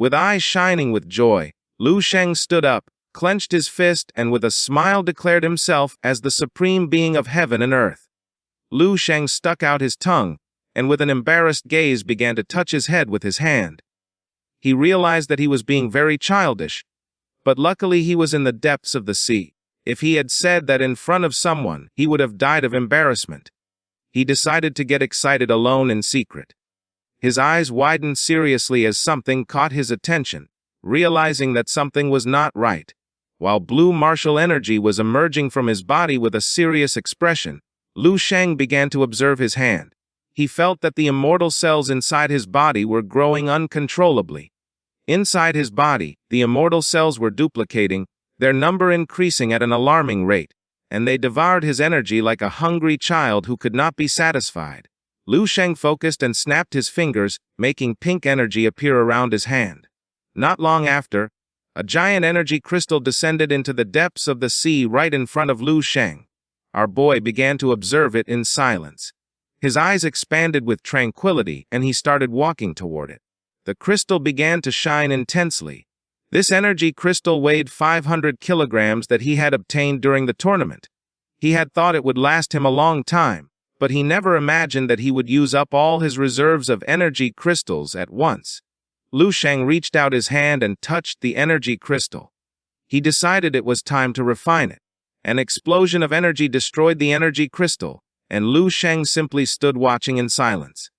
With eyes shining with joy, Lu Sheng stood up, clenched his fist, and with a smile declared himself as the supreme being of heaven and earth. Lu Sheng stuck out his tongue, and with an embarrassed gaze began to touch his head with his hand. He realized that he was being very childish, but luckily he was in the depths of the sea. If he had said that in front of someone, he would have died of embarrassment. He decided to get excited alone in secret. His eyes widened seriously as something caught his attention, realizing that something was not right. While blue martial energy was emerging from his body with a serious expression, Lu Sheng began to observe his hand. He felt that the immortal cells inside his body were growing uncontrollably. Inside his body, the immortal cells were duplicating, their number increasing at an alarming rate, and they devoured his energy like a hungry child who could not be satisfied. Lu Sheng focused and snapped his fingers, making pink energy appear around his hand. Not long after, a giant energy crystal descended into the depths of the sea right in front of Lu Sheng. Our boy began to observe it in silence. His eyes expanded with tranquility, and he started walking toward it. The crystal began to shine intensely. This energy crystal weighed 500 kilograms that he had obtained during the tournament. He had thought it would last him a long time, but he never imagined that he would use up all his reserves of energy crystals at once. Lu Sheng reached out his hand and touched the energy crystal. He decided it was time to refine it. An explosion of energy destroyed the energy crystal, and Lu Sheng simply stood watching in silence.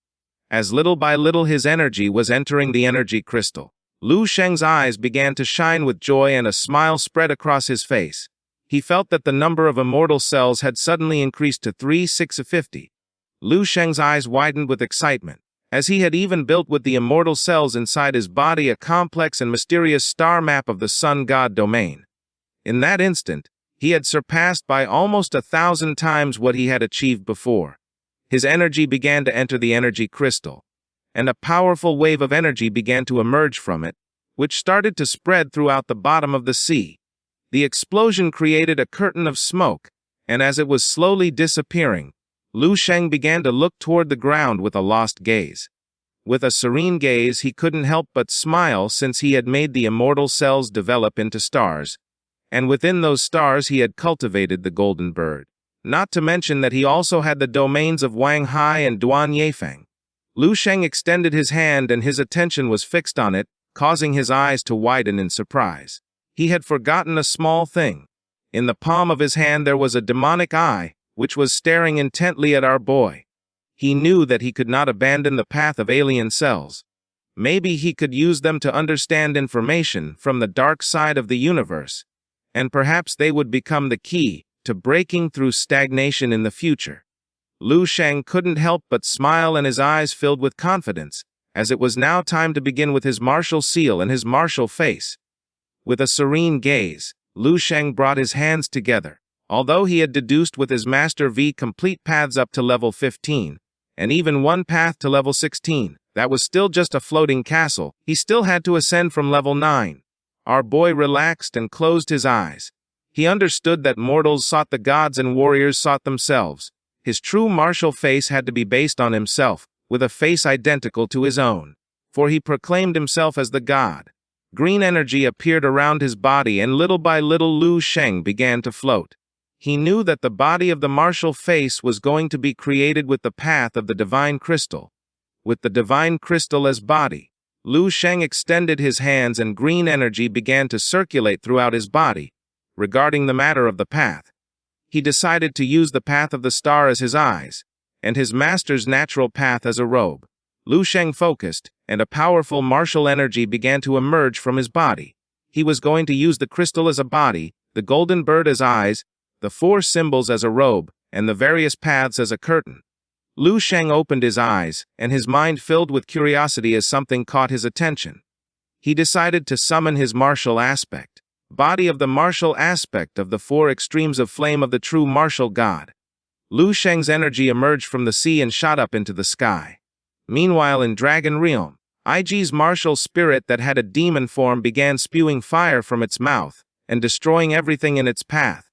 As little by little his energy was entering the energy crystal, Lu Sheng's eyes began to shine with joy and a smile spread across his face. He felt that the number of immortal cells had suddenly increased to 3,650. Lu Sheng's eyes widened with excitement, as he had even built with the immortal cells inside his body a complex and mysterious star map of the sun god domain. In that instant, he had surpassed by almost 1,000 times what he had achieved before. His energy began to enter the energy crystal, and a powerful wave of energy began to emerge from it, which started to spread throughout the bottom of the sea. The explosion created a curtain of smoke, and as it was slowly disappearing, Lu Sheng began to look toward the ground with a lost gaze. With a serene gaze, he couldn't help but smile since he had made the immortal cells develop into stars, and within those stars he had cultivated the golden bird. Not to mention that he also had the domains of Wang Hai and Duan Yefeng. Lu Sheng extended his hand and his attention was fixed on it, causing his eyes to widen in surprise. He had forgotten a small thing. In the palm of his hand there was a demonic eye, which was staring intently at our boy. He knew that he could not abandon the path of alien cells. Maybe he could use them to understand information from the dark side of the universe, and perhaps they would become the key to breaking through stagnation in the future. Lu Sheng couldn't help but smile and his eyes filled with confidence, as it was now time to begin with his martial seal and his martial face. With a serene gaze, Lu Sheng brought his hands together. Although he had deduced with his Master V complete paths up to level 15, and even one path to level 16, that was still just a floating castle, he still had to ascend from level 9. Our boy relaxed and closed his eyes. He understood that mortals sought the gods and warriors sought themselves. His true martial face had to be based on himself, with a face identical to his own, for he proclaimed himself as the god. Green energy appeared around his body and little by little Lu Sheng began to float. He knew that the body of the martial face was going to be created with the path of the divine crystal. With the divine crystal as body, Lu Sheng extended his hands and green energy began to circulate throughout his body. Regarding the matter of the path, he decided to use the path of the star as his eyes, and his master's natural path as a robe. Lu Sheng focused, and a powerful martial energy began to emerge from his body. He was going to use the crystal as a body, the golden bird as eyes, the 4 symbols as a robe, and the various paths as a curtain. Lu Sheng opened his eyes, and his mind filled with curiosity as something caught his attention. He decided to summon his martial aspect, body of the martial aspect of the 4 extremes of flame of the true martial god. Lu Sheng's energy emerged from the sea and shot up into the sky. Meanwhile in Dragon Realm, IG's martial spirit that had a demon form began spewing fire from its mouth and destroying everything in its path.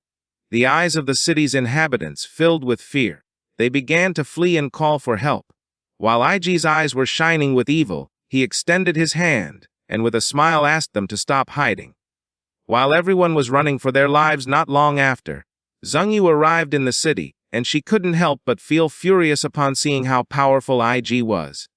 The eyes of the city's inhabitants filled with fear. They began to flee and call for help. While IG's eyes were shining with evil, he extended his hand, and with a smile asked them to stop hiding. While everyone was running for their lives not long after, Zhengyu arrived in the city, and she couldn't help but feel furious upon seeing how powerful IG was.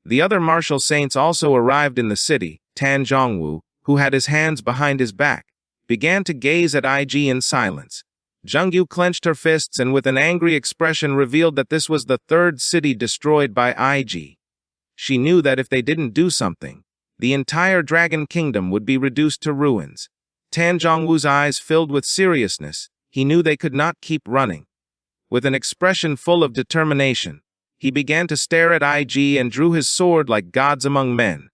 The other martial saints also arrived in the city. Tan Zhongwu, who had his hands behind his back, began to gaze at IG in silence. Zhengyu clenched her fists and with an angry expression revealed that this was the third city destroyed by IG. She knew that if they didn't do something, the entire Dragon Kingdom would be reduced to ruins. Tan Zhongwu's eyes filled with seriousness. He knew they could not keep running. With an expression full of determination, he began to stare at IG and drew his sword like gods among men.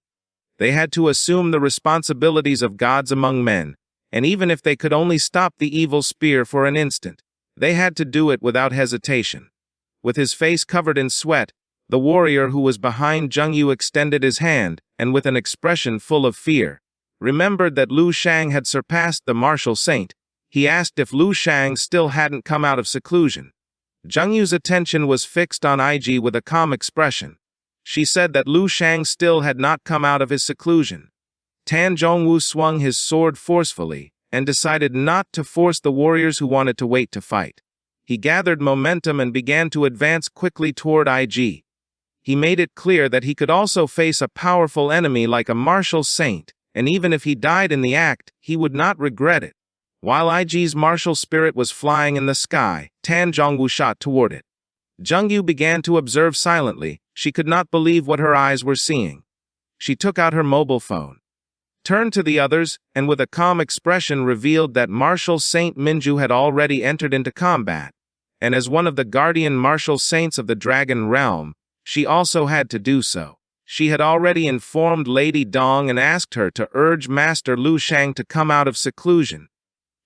They had to assume the responsibilities of gods among men, and even if they could only stop the evil spear for an instant, they had to do it without hesitation. With his face covered in sweat, the warrior who was behind Zhengyu extended his hand, and with an expression full of fear, remembered that Lu Shang had surpassed the martial saint. He asked if Lu Shang still hadn't come out of seclusion. Zhengyu's attention was fixed on IG with a calm expression. She said that Lu Shang still had not come out of his seclusion. Tan Zhongwu swung his sword forcefully and decided not to force the warriors who wanted to wait to fight. He gathered momentum and began to advance quickly toward IG. He made it clear that he could also face a powerful enemy like a martial saint, and even if he died in the act, he would not regret it. While IG's martial spirit was flying in the sky, Tan Zhongwu shot toward it. Zhengyu began to observe silently. She could not believe what her eyes were seeing. She took out her mobile phone, turned to the others, and with a calm expression revealed that martial saint Minju had already entered into combat. And as one of the guardian martial saints of the Dragon Realm, she also had to do so. She had already informed Lady Dong and asked her to urge Master Lu Shang to come out of seclusion.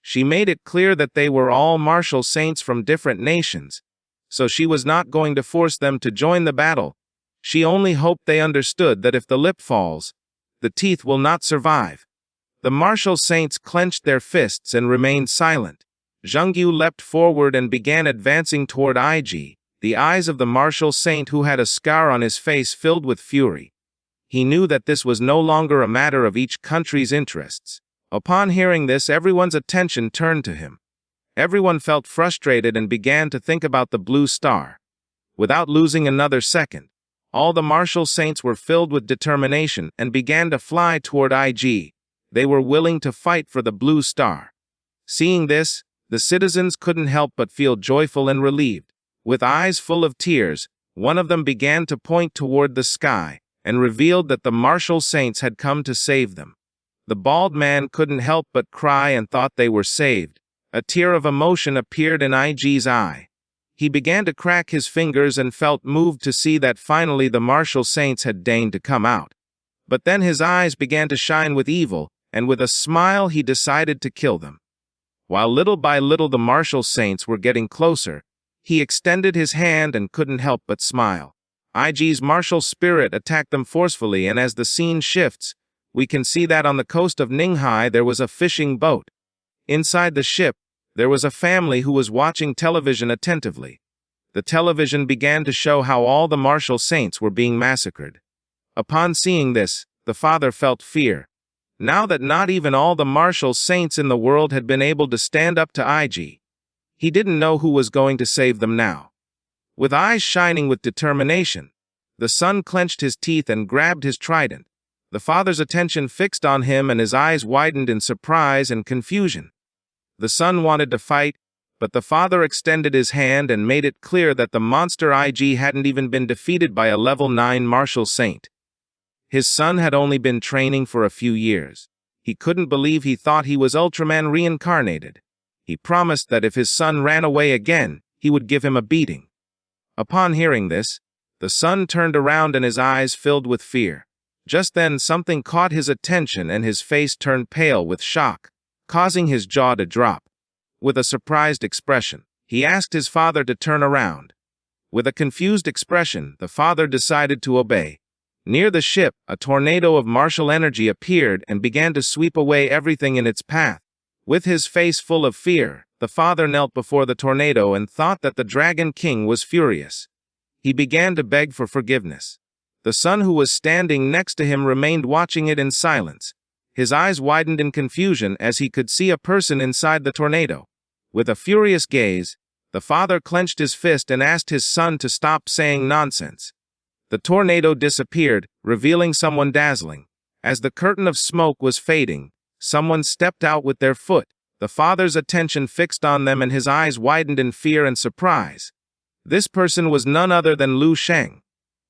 She made it clear that they were all martial saints from different nations, so she was not going to force them to join the battle. She only hoped they understood that if the lip falls, the teeth will not survive. The martial saints clenched their fists and remained silent. Zhengyu leapt forward and began advancing toward IG, the eyes of the martial saint who had a scar on his face filled with fury. He knew that this was no longer a matter of each country's interests. Upon hearing this, everyone's attention turned to him. Everyone felt frustrated and began to think about the blue star. Without losing another second, all the martial saints were filled with determination and began to fly toward IG. They were willing to fight for the blue star. Seeing this, the citizens couldn't help but feel joyful and relieved. With eyes full of tears, one of them began to point toward the sky and revealed that the martial saints had come to save them. The bald man couldn't help but cry and thought they were saved. A tear of emotion appeared in IG's eye. He began to crack his fingers and felt moved to see that finally the martial saints had deigned to come out. But then his eyes began to shine with evil, and with a smile he decided to kill them. While little by little the martial saints were getting closer, he extended his hand and couldn't help but smile. IG's martial spirit attacked them forcefully, and as the scene shifts, we can see that on the coast of Ninghai there was a fishing boat. Inside the ship, there was a family who was watching television attentively. The television began to show how all the martial saints were being massacred. Upon seeing this, the father felt fear. Now that not even all the martial saints in the world had been able to stand up to IG, he didn't know who was going to save them now. With eyes shining with determination, the son clenched his teeth and grabbed his trident. The father's attention fixed on him and his eyes widened in surprise and confusion. The son wanted to fight, but the father extended his hand and made it clear that the monster IG hadn't even been defeated by a level 9 martial saint. His son had only been training for a few years. He couldn't believe he thought he was Ultraman reincarnated. He promised that if his son ran away again, he would give him a beating. Upon hearing this, the son turned around and his eyes filled with fear. Just then something caught his attention and his face turned pale with shock, causing his jaw to drop. With a surprised expression, he asked his father to turn around. With a confused expression, the father decided to obey. Near the ship, a tornado of martial energy appeared and began to sweep away everything in its path. With his face full of fear, the father knelt before the tornado and thought that the Dragon King was furious. He began to beg for forgiveness. The son who was standing next to him remained watching it in silence. His eyes widened in confusion as he could see a person inside the tornado. With a furious gaze, the father clenched his fist and asked his son to stop saying nonsense. The tornado disappeared, revealing someone dazzling. As the curtain of smoke was fading, someone stepped out with their foot. The father's attention fixed on them and his eyes widened in fear and surprise. This person was none other than Lu Shang.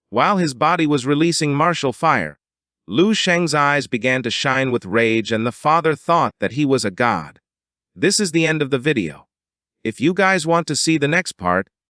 While his body was releasing martial fire, Lu Shang's eyes began to shine with rage and the father thought that he was a god. This is the end of the video. If you guys want to see the next part,